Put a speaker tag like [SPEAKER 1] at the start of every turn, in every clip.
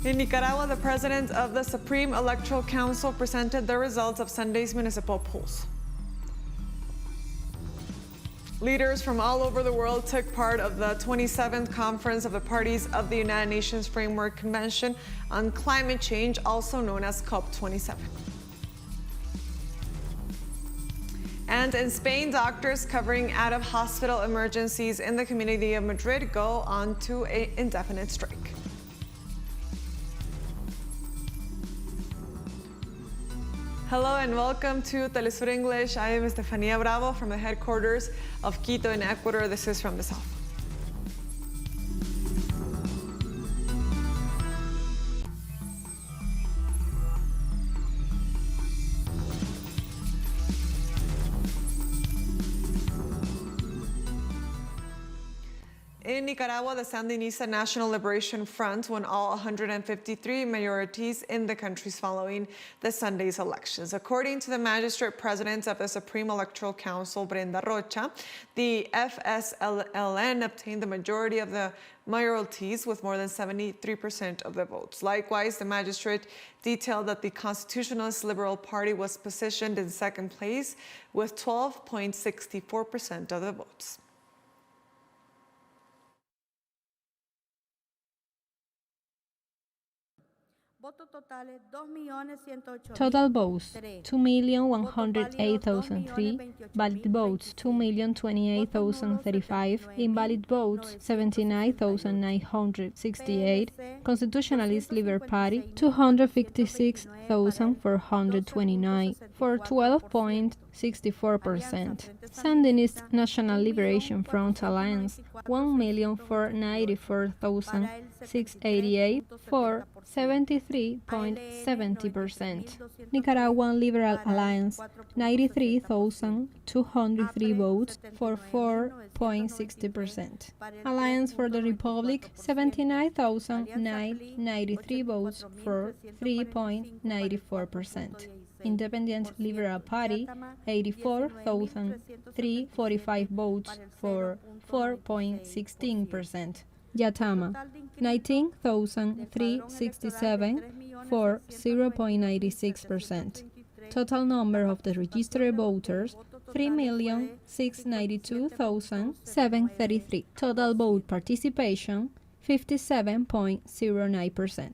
[SPEAKER 1] In Nicaragua, the president of the Supreme Electoral Council presented the results of Sunday's municipal polls. Leaders from all over the world took part of the 27th Conference of the Parties of the United Nations Framework Convention on Climate Change, also known as COP27. And in Spain, doctors covering out-of-hospital emergencies in the community of Madrid go on to an indefinite strike. Hello and welcome to teleSUR English. I am Estefania Bravo from the headquarters of Quito in Ecuador. This is from the south. In Nicaragua, the Sandinista National Liberation Front won all 153 majorities in the countries following the Sunday's elections. According to the magistrate president of the Supreme Electoral Council, Brenda Rocha, the FSLN obtained the majority of the mayoralties with more than 73% of the votes. Likewise, the magistrate detailed that the Constitutionalist Liberal Party was positioned in second place with 12.64% of the votes.
[SPEAKER 2] Total votes 2,108,003, valid votes 2,028,035, invalid votes 79,968, Constitutionalist Liberal Party 256,429, for 12.64%. Sandinist National Liberation Front Alliance 1,494,688, for 73.70%. Nicaraguan Liberal Alliance 93,203 votes, for 4.60%. Alliance for the Republic 79,993 votes, for 3.94%. Independent Liberal Party 84,345 votes, for 4.16%. Yatama 19,367, for 0.96%. Total number of the registered voters 3,692,733. Total vote participation 57.09%.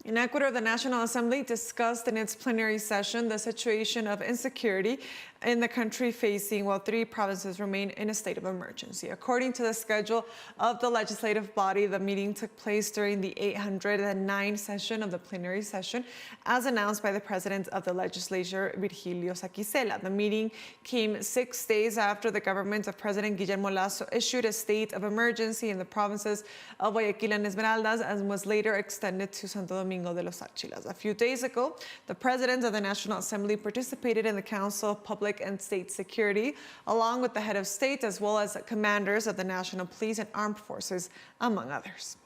[SPEAKER 1] In Ecuador, the National Assembly discussed in its plenary session the situation of insecurity in the country facing while 3 provinces remain in a state of emergency. According to the schedule of the legislative body, the meeting took place during the 809th session of the plenary session, as announced by the president of the legislature, Virgilio Saquicela. The meeting came 6 days after the government of President Guillermo Lasso issued a state of emergency in the provinces of Guayaquil and Esmeraldas, and was later extended to Santo Domingo de los Áchilas. A few days ago, the president of the National Assembly participated in the Council of Public and State Security, along with the head of state, as well as commanders of the National Police and Armed Forces, among others.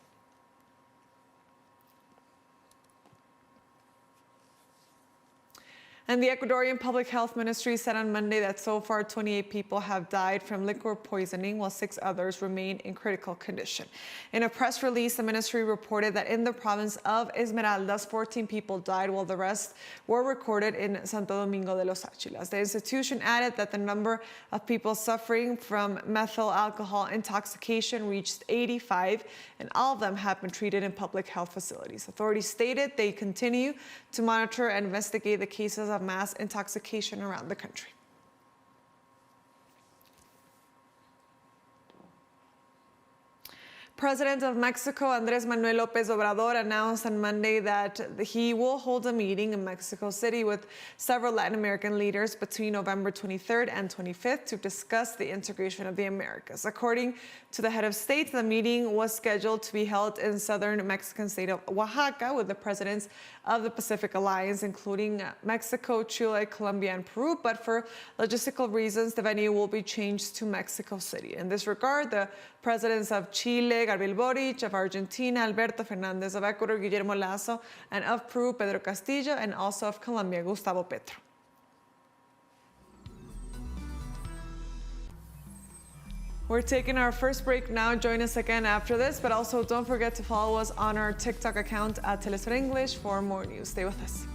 [SPEAKER 1] And the Ecuadorian Public Health Ministry said on Monday that so far 28 people have died from liquor poisoning, while 6 others remain in critical condition. In a press release, the ministry reported that in the province of Esmeraldas, 14 people died, while the rest were recorded in Santo Domingo de los Áchilas. The institution added that the number of people suffering from methyl alcohol intoxication reached 85, and all of them have been treated in public health facilities. Authorities stated they continue to monitor and investigate the cases of mass intoxication around the country. President of Mexico, Andrés Manuel López Obrador, announced on Monday that he will hold a meeting in Mexico City with several Latin American leaders between November 23rd and 25th to discuss the integration of the Americas. According to the head of state, the meeting was scheduled to be held in southern Mexican state of Oaxaca with the presidents of the Pacific Alliance, including Mexico, Chile, Colombia, and Peru, but for logistical reasons, the venue will be changed to Mexico City. In this regard, the presidents of Chile, Gabriel Boric, of Argentina, Alberto Fernández, of Ecuador, Guillermo Lasso, and of Peru, Pedro Castillo, and also of Colombia, Gustavo Petro. We're taking our first break now. Join us again after this, but also don't forget to follow us on our TikTok account at teleSUR English for more news. Stay with us.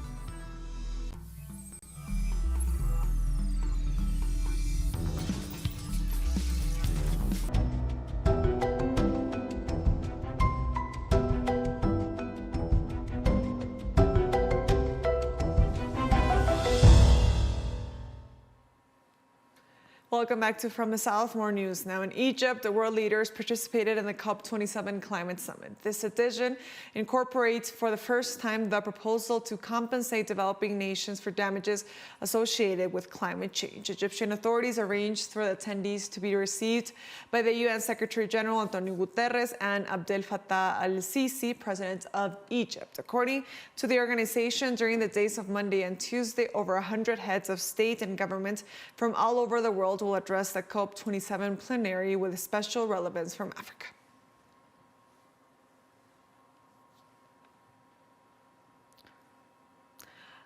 [SPEAKER 1] Welcome back to From the South. More news now. In Egypt, the world leaders participated in the COP27 climate summit. This edition incorporates for the first time the proposal to compensate developing nations for damages associated with climate change. Egyptian authorities arranged for the attendees to be received by the UN Secretary General Antonio Guterres and Abdel Fattah al-Sisi, President of Egypt. According to the organization, during the days of Monday and Tuesday, over 100 heads of state and government from all over the world will address the COP27 plenary with special relevance from Africa.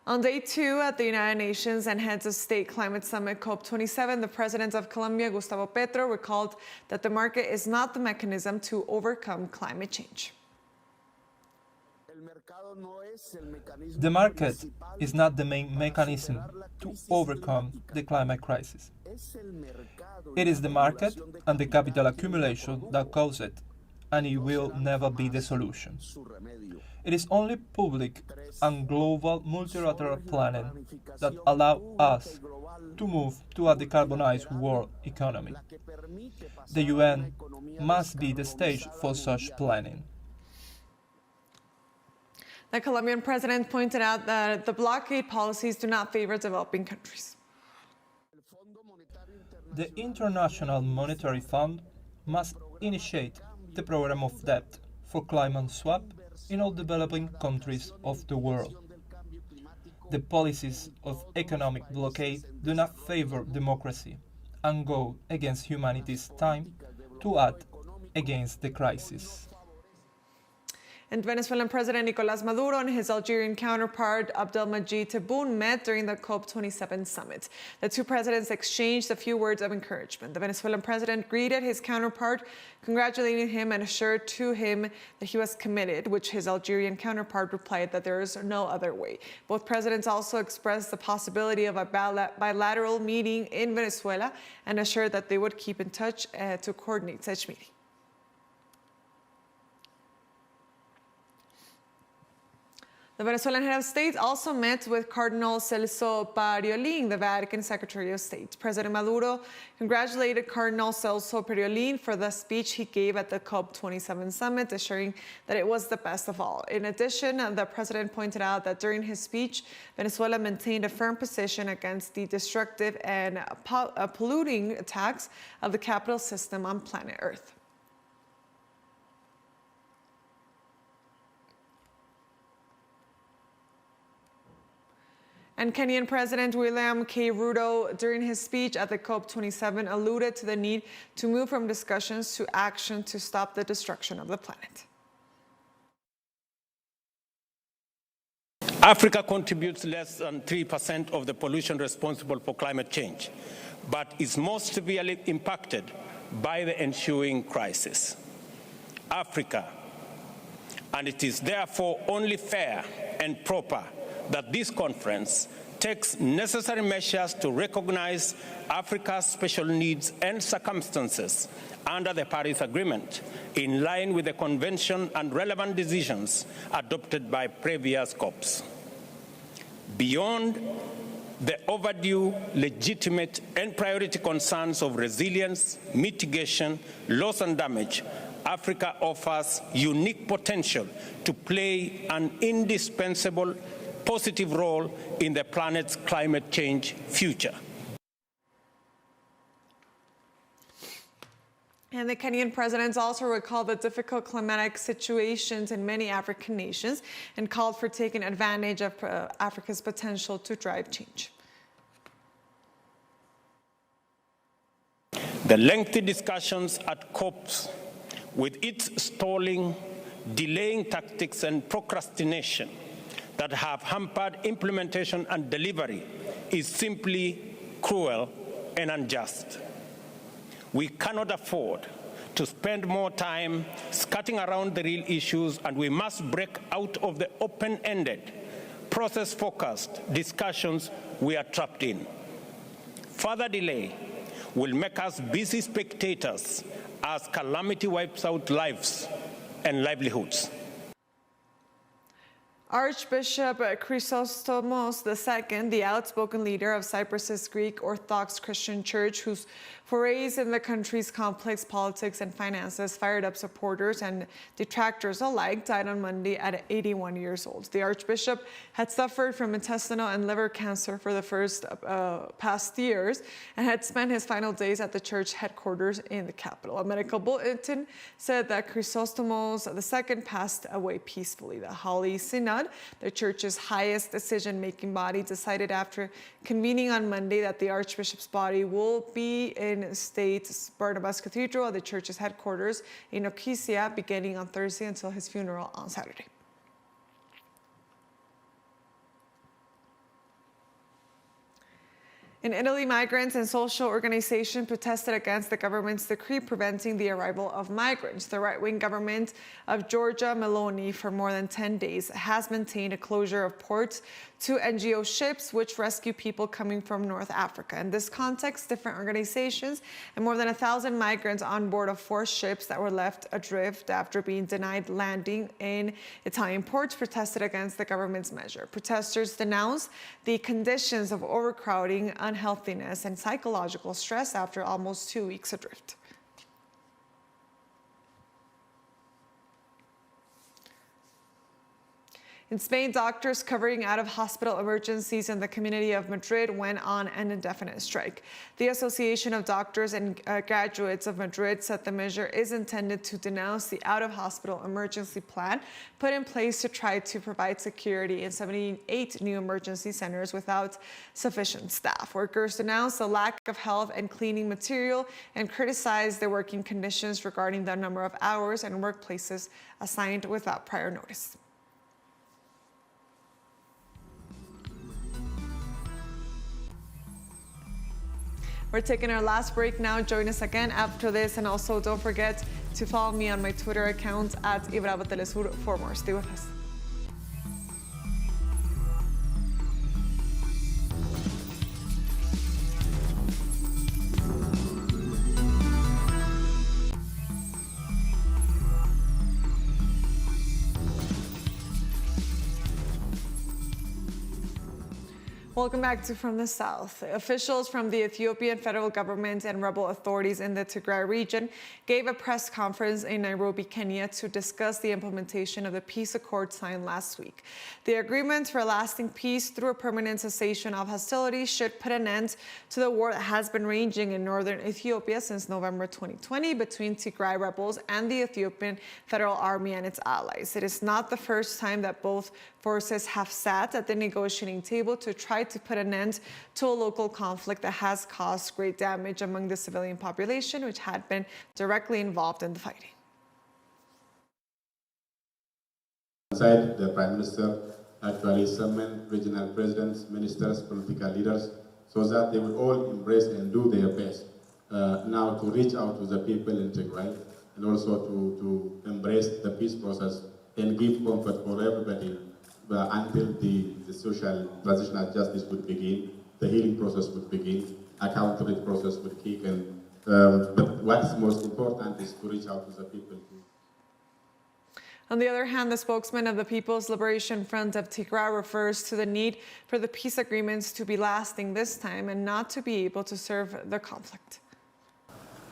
[SPEAKER 1] On day 2 at the United Nations and Heads of State Climate Summit COP27, the President of Colombia, Gustavo Petro, recalled that the market is not the mechanism to overcome climate change.
[SPEAKER 3] The market is not the main mechanism to overcome the climate crisis. It is the market and the capital accumulation that cause it, and it will never be the solution. It is only public and global multilateral planning that allow us to move to a decarbonized world economy. The UN must be the stage for such planning.
[SPEAKER 1] The Colombian president pointed out that the blockade policies do not favor developing countries.
[SPEAKER 3] The International Monetary Fund must initiate the program of debt for climate swap in all developing countries of the world. The policies of economic blockade do not favor democracy and go against humanity's time to act against the crisis.
[SPEAKER 1] And Venezuelan President Nicolás Maduro and his Algerian counterpart Abdelmadjid Tebboune met during the COP27 summit. The two presidents exchanged a few words of encouragement. The Venezuelan president greeted his counterpart, congratulating him and assured to him that he was committed, which his Algerian counterpart replied that there is no other way. Both presidents also expressed the possibility of a bilateral meeting in Venezuela and assured that they would keep in touch to coordinate such meeting. The Venezuelan head of state also met with Cardinal Celso Parolin, the Vatican Secretary of State. President Maduro congratulated Cardinal Celso Parolin for the speech he gave at the COP27 summit, assuring that it was the best of all. In addition, the president pointed out that during his speech, Venezuela maintained a firm position against the destructive and polluting attacks of the capital system on planet Earth. And Kenyan President William K. Ruto, during his speech at the COP27, alluded to the need to move from discussions to action to stop the destruction of the planet.
[SPEAKER 4] Africa contributes less than 3% of the pollution responsible for climate change, but is most severely impacted by the ensuing crisis. Africa, and it is therefore only fair and proper that this conference takes necessary measures to recognize Africa's special needs and circumstances under the Paris Agreement, in line with the Convention and relevant decisions adopted by previous COPs. Beyond the overdue, legitimate, and priority concerns of resilience, mitigation, loss and damage, Africa offers unique potential to play an indispensable positive role in the planet's climate change future.
[SPEAKER 1] And the Kenyan president also recalled the difficult climatic situations in many African nations and called for taking advantage of Africa's potential to drive change.
[SPEAKER 4] The lengthy discussions at COPs, with its stalling, delaying tactics and procrastination that have hampered implementation and delivery, is simply cruel and unjust. We cannot afford to spend more time skirting around the real issues, and we must break out of the open-ended, process-focused discussions we are trapped in. Further delay will make us busy spectators as calamity wipes out lives and livelihoods.
[SPEAKER 1] Archbishop Chrysostomos II, the outspoken leader of Cyprus's Greek Orthodox Christian Church, whose forays in the country's complex politics and finances fired up supporters and detractors alike, died on Monday at 81 years old. The Archbishop had suffered from intestinal and liver cancer for the past years and had spent his final days at the church headquarters in the capital. A medical bulletin said that Chrysostomos II passed away peacefully. The Holy Synod, the church's highest decision-making body, decided after convening on Monday that the Archbishop's body will be in St. Barnabas Cathedral at the church's headquarters in Nicosia beginning on Thursday until his funeral on Saturday. In Italy, migrants and social organizations protested against the government's decree preventing the arrival of migrants. The right-wing government of Giorgia Meloni for more than 10 days has maintained a closure of ports to NGO ships which rescue people coming from North Africa. In this context, different organizations and more than 1,000 migrants on board of 4 ships that were left adrift after being denied landing in Italian ports protested against the government's measure. Protesters denounced the conditions of overcrowding, unhealthiness, and psychological stress after almost 2 weeks adrift. In Spain, doctors covering out-of-hospital emergencies in the community of Madrid went on an indefinite strike. The Association of Doctors and Graduates of Madrid said the measure is intended to denounce the out-of-hospital emergency plan put in place to try to provide security in 78 new emergency centers without sufficient staff. Workers denounced the lack of health and cleaning material and criticized the working conditions regarding the number of hours and workplaces assigned without prior notice. We're taking our last break now. Join us again after this, and also don't forget to follow me on my Twitter account at teleSUR for more. Stay with us. Welcome back to From the South. Officials from the Ethiopian federal government and rebel authorities in the Tigray region gave a press conference in Nairobi, Kenya, to discuss the implementation of the peace accord signed last week. The agreement for lasting peace through a permanent cessation of hostilities should put an end to the war that has been raging in northern Ethiopia since November 2020 between Tigray rebels and the Ethiopian Federal Army and its allies. It is not the first time that both forces have sat at the negotiating table to try to put an end to a local conflict that has caused great damage among the civilian population, which had been directly involved in the fighting.
[SPEAKER 5] Inside, the Prime Minister actually summoned regional presidents, ministers, political leaders, so that they will all embrace and do their best now to reach out to the people in Tigray and also to embrace the peace process and give comfort for everybody until the social transitional justice would begin, the healing process would begin, accountability process would kick in. But what's most important is to reach out to the people.
[SPEAKER 1] On the other hand, the spokesman of the People's Liberation Front of Tigray refers to the need for the peace agreements to be lasting this time and not to be able to serve the conflict.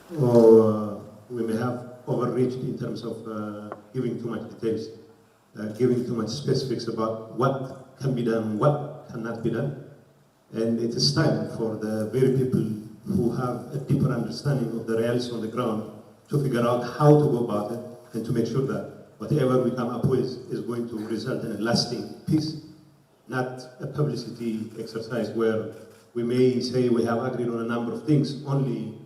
[SPEAKER 6] We may have overreached in terms of giving too much details, giving too much specifics about what can be done, what cannot be done. And it is time for the very people who have a deeper understanding of the realities on the ground to figure out how to go about it and to make sure that whatever we come up with is going to result in a lasting peace, not a publicity exercise where we may say we have agreed on a number of things only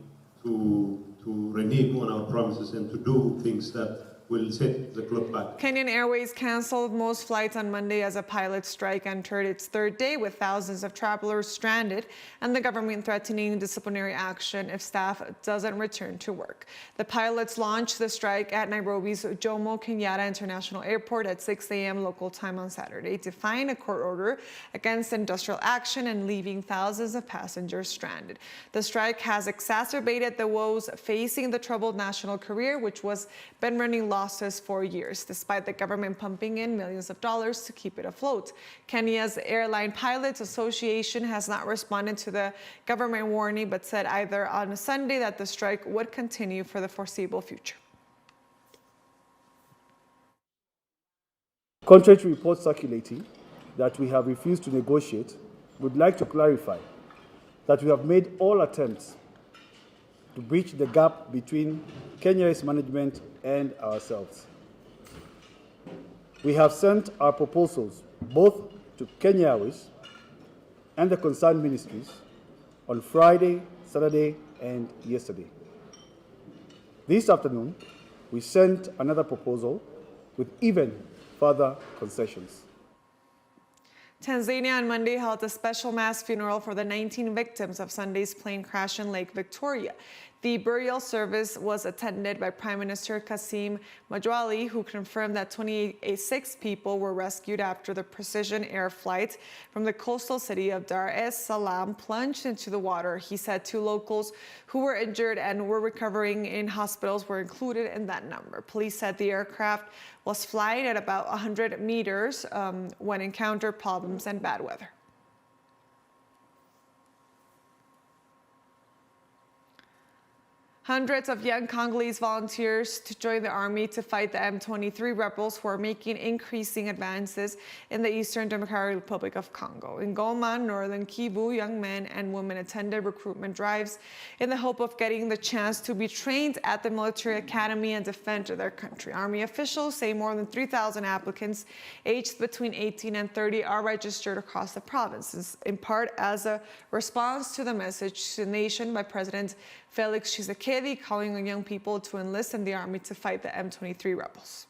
[SPEAKER 6] to renege on our promises and to do things that will set the clock back.
[SPEAKER 1] Kenyan Airways canceled most flights on Monday as a pilot strike entered its third day, with thousands of travelers stranded and the government threatening disciplinary action if staff doesn't return to work. The pilots launched the strike at Nairobi's Jomo Kenyatta International Airport at 6 a.m. local time on Saturday, defying a court order against industrial action and leaving thousands of passengers stranded. The strike has exacerbated the woes facing the troubled national carrier, which was been running losses for years, despite the government pumping in millions of dollars to keep it afloat. Kenya's Airline Pilots Association has not responded to the government warning, but said either on Sunday that the strike would continue for the foreseeable future.
[SPEAKER 7] Contrary to reports circulating that we have refused to negotiate, we'd like to clarify that we have made all attempts to bridge the gap between Kenya's management and ourselves. We have sent our proposals both to Kenya Airways and the concerned ministries on Friday, Saturday, and yesterday. This afternoon, we sent another proposal with even further concessions.
[SPEAKER 1] Tanzania on Monday held a special mass funeral for the 19 victims of Sunday's plane crash in Lake Victoria. The burial service was attended by Prime Minister Kassim Majaliwa, who confirmed that 26 people were rescued after the Precision Air flight from the coastal city of Dar es Salaam plunged into the water. He said 2 locals who were injured and were recovering in hospitals were included in that number. Police said the aircraft was flying at about 100 meters when encountered problems and bad weather. Hundreds of young Congolese volunteers to join the army to fight the M23 rebels who are making increasing advances in the Eastern Democratic Republic of Congo. In Goma, Northern Kivu, young men and women attended recruitment drives in the hope of getting the chance to be trained at the military academy and defend their country. Army officials say more than 3,000 applicants aged between 18 and 30 are registered across the provinces, in part as a response to the message to the nation by President Felix Tshisekedi calling on young people to enlist in the army to fight the M23 rebels.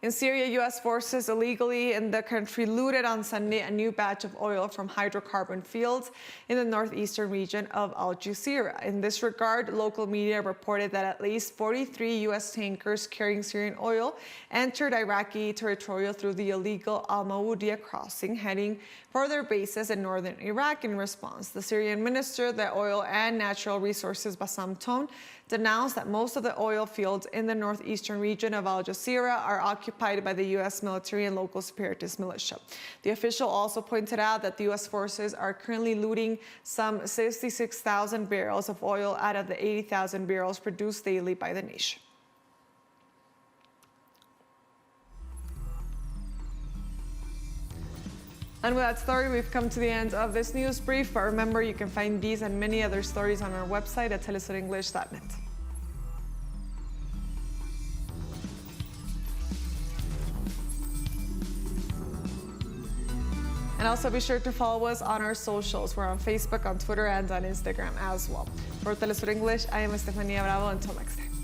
[SPEAKER 1] In Syria, U.S. forces illegally in the country looted on Sunday a new batch of oil from hydrocarbon fields in the northeastern region of Al Jazeera. In this regard, local media reported that at least 43 U.S. tankers carrying Syrian oil entered Iraqi territory through the illegal Al Mawudia crossing, heading for their bases in northern Iraq. In response, the Syrian Minister of the Oil and Natural Resources, Bassam Tone, denounced that most of the oil fields in the northeastern region of Al Jazeera are occupied by the U.S. military and local separatist militia. The official also pointed out that the U.S. forces are currently looting some 66,000 barrels of oil out of the 80,000 barrels produced daily by the nation. And with that story, we've come to the end of this news brief. But remember, you can find these and many other stories on our website at telesurenglish.net. And also be sure to follow us on our socials. We're on Facebook, on Twitter, and on Instagram as well. For Telesur English, I am Estefania Bravo. Until next time.